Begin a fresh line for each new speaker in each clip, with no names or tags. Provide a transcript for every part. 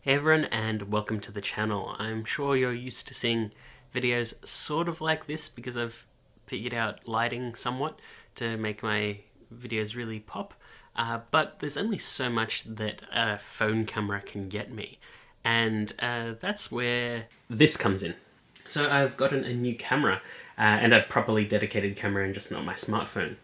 Hey everyone, and welcome to the channel. I'm sure you're used to seeing videos sort of like this because I've figured out lighting somewhat to make my videos really pop, but there's only so much that a phone camera can get me, and that's where this comes in. So I've gotten a new camera, and a properly dedicated camera and just not my smartphone.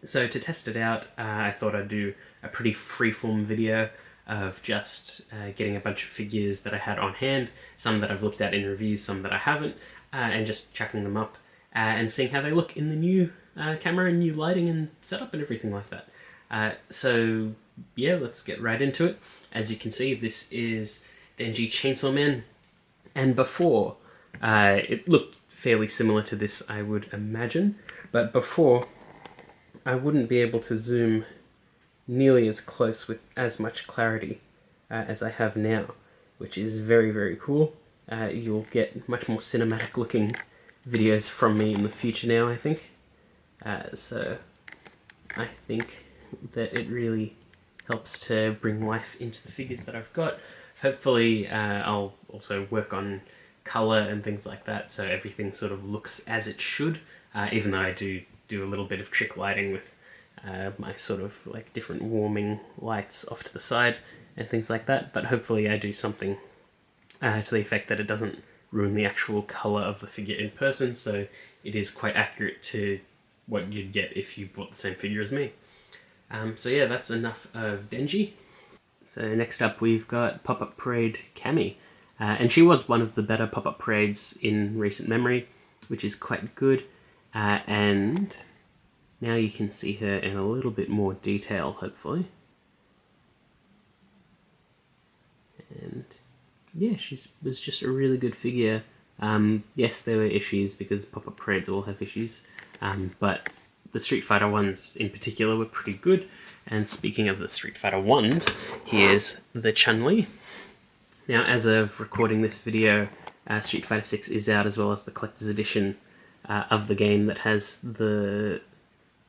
So to test it out, I thought I'd do a pretty freeform video of just getting a bunch of figures that I had on hand, some that I've looked at in reviews, some that I haven't, and just chucking them up and seeing how they look in the new camera and new lighting and setup and everything like that. So yeah, let's get right into it. As you can see, this is Denji Chainsaw Man, and before, it looked fairly similar to this, I would imagine, but before I wouldn't be able to zoom nearly as close with as much clarity as I have now, which is very, very cool. You'll get much more cinematic looking videos from me in the future now, I think. So I think that it really helps to bring life into the figures that I've got. Hopefully I'll also work on colour and things like that, so everything sort of looks as it should, even though I do a little bit of trick lighting with my sort of like different warming lights off to the side and things like that, but hopefully I do something to the effect that it doesn't ruin the actual colour of the figure in person, so it is quite accurate to what you'd get if you bought the same figure as me. So yeah, that's enough of Denji. So next up we've got Pop-Up Parade Cammy, and she was one of the better Pop-Up Parades in recent memory, which is quite good, and now you can see her in a little bit more detail, hopefully. And yeah, she was just a really good figure. Yes, there were issues because Pop-Up Parades all have issues, but the Street Fighter ones in particular were pretty good. And speaking of the Street Fighter ones, here's the Chun-Li. Now, as of recording this video, Street Fighter 6 is out, as well as the collector's edition of the game that has the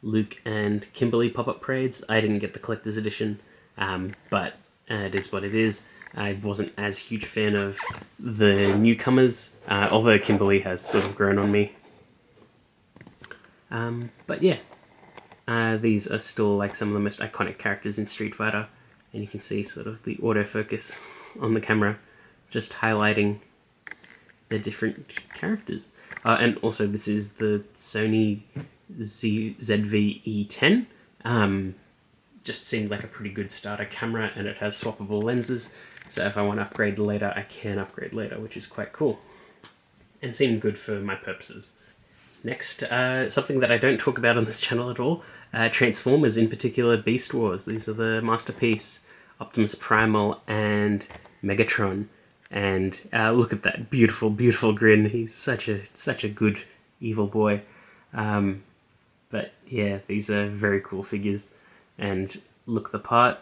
Luke and Kimberly pop-up parades. I didn't get the collector's edition, but it is what it is. I wasn't as huge a fan of the newcomers, although Kimberly has sort of grown on me. But yeah, these are still like some of the most iconic characters in Street Fighter, and you can see sort of the autofocus on the camera just highlighting the different characters. And also this is the Sony ZV-E10. Just seemed like a pretty good starter camera, and it has swappable lenses, so if I want to upgrade later, I can upgrade later, which is quite cool, and seemed good for my purposes. Next, something that I don't talk about on this channel at all, Transformers, in particular Beast Wars. These are the Masterpiece, Optimus Primal, and Megatron. And look at that beautiful, beautiful grin. He's such a good evil boy. But yeah, these are very cool figures and look the part.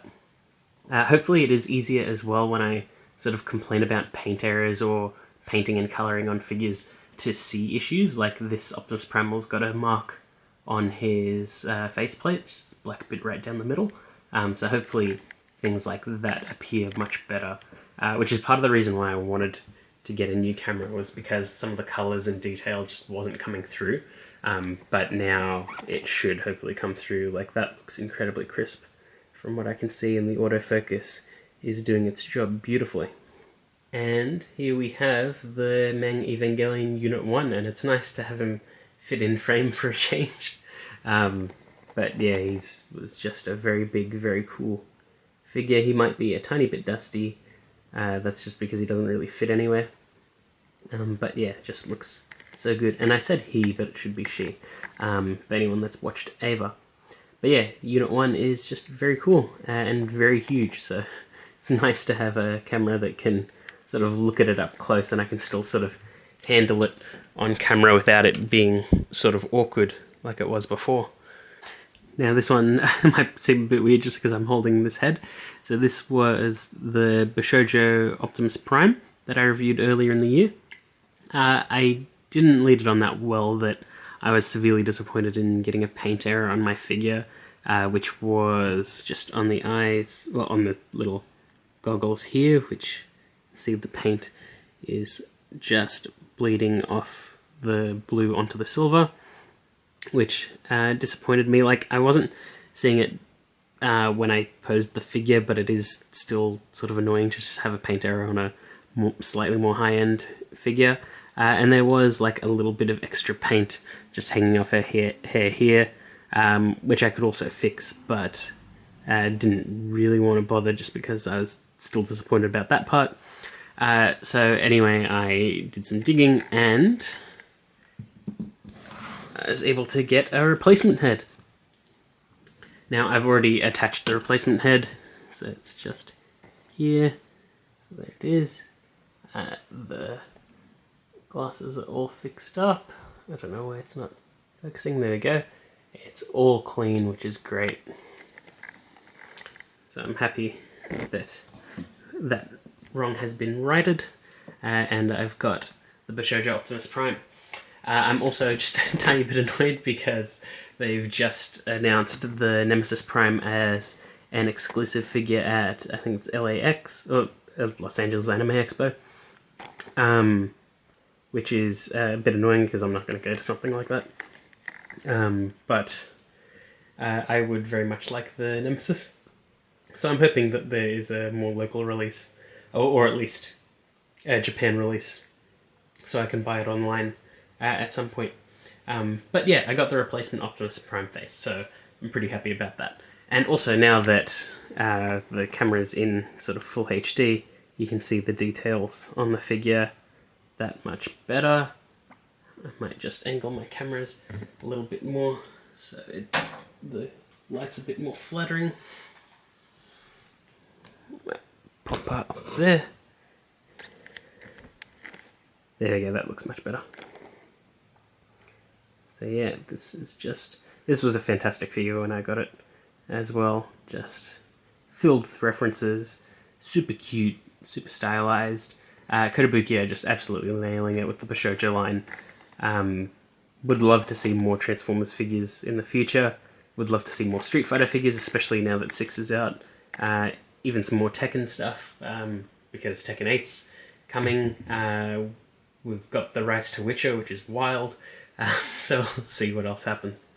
Hopefully it is easier as well when I sort of complain about paint errors or painting and colouring on figures to see issues, like this Optimus Primal's got a mark on his faceplate, just a black bit right down the middle. So hopefully things like that appear much better, which is part of the reason why I wanted to get a new camera, was because some of the colours and detail just wasn't coming through. But now it should hopefully come through. Like, that looks incredibly crisp from what I can see, and the autofocus is doing its job beautifully. And here we have the Mang Evangelion Unit 1, and it's nice to have him fit in frame for a change. But yeah, was just a very big, very cool figure. He might be a tiny bit dusty, that's just because he doesn't really fit anywhere. But yeah, just looks so good. And I said he, but it should be she, for anyone that's watched Ava. But yeah, Unit 1 is just very cool and very huge, so it's nice to have a camera that can sort of look at it up close, and I can still sort of handle it on camera without it being sort of awkward like it was before. Now this one might seem a bit weird just because I'm holding this head. So this was the Bishojo Optimus Prime that I reviewed earlier in the year. I didn't lead it on that well that I was severely disappointed in getting a paint error on my figure, which was just on the eyes, well, on the little goggles here, which see the paint is just bleeding off the blue onto the silver, which disappointed me. Like, I wasn't seeing it when I posed the figure, but it is still sort of annoying to just have a paint error on a slightly more high-end figure. And there was like a little bit of extra paint just hanging off her hair here, which I could also fix, but didn't really want to bother just because I was still disappointed about that part. So anyway, I did some digging and I was able to get a replacement head. Now I've already attached the replacement head, so it's just here. So there it is. The glasses are all fixed up. I don't know why it's not focusing. There we go. It's all clean, which is great. So I'm happy that that wrong has been righted, and I've got the Bishojo Optimus Prime. I'm also just a tiny bit annoyed because they've just announced the Nemesis Prime as an exclusive figure at, I think it's LAX, or Los Angeles Anime Expo, which is a bit annoying because I'm not going to go to something like that. But I would very much like the Nemesis. So I'm hoping that there is a more local release, or at least a Japan release, so I can buy it online at some point. But yeah, I got the replacement Optimus Prime face, so I'm pretty happy about that. And also now that the camera is in sort of full HD, you can see the details on the figure that much better. I might just angle my cameras a little bit more so the light's a bit more flattering. Pop part up there. There we go, that looks much better. So yeah, this was a fantastic figure when I got it as well. Just filled with references, super cute, super stylized. Kotobukiya are just absolutely nailing it with the Bishojo line. Would love to see more Transformers figures in the future. Would love to see more Street Fighter figures, especially now that 6 is out. Even some more Tekken stuff, because Tekken 8's coming. We've got the Rise to Witcher, which is wild. So we'll see what else happens.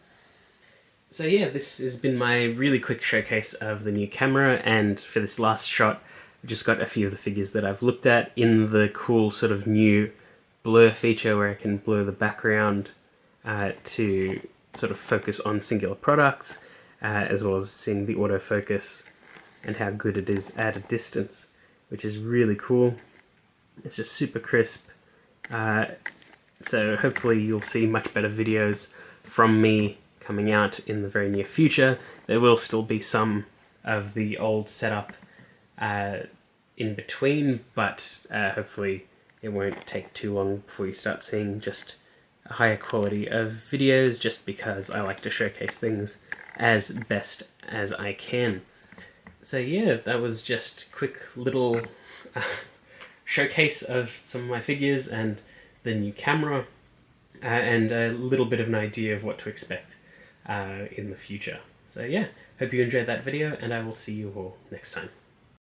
So yeah, this has been my really quick showcase of the new camera, and for this last shot, I've just got a few of the figures that I've looked at in the cool sort of new blur feature where I can blur the background to sort of focus on singular products, as well as seeing the autofocus and how good it is at a distance, which is really cool. It's just super crisp. So hopefully you'll see much better videos from me coming out in the very near future. There will still be some of the old setup in between, but hopefully it won't take too long before you start seeing just a higher quality of videos, just because I like to showcase things as best as I can. So yeah, that was just a quick little showcase of some of my figures and the new camera, and a little bit of an idea of what to expect in the future. So yeah, hope you enjoyed that video, and I will see you all next time.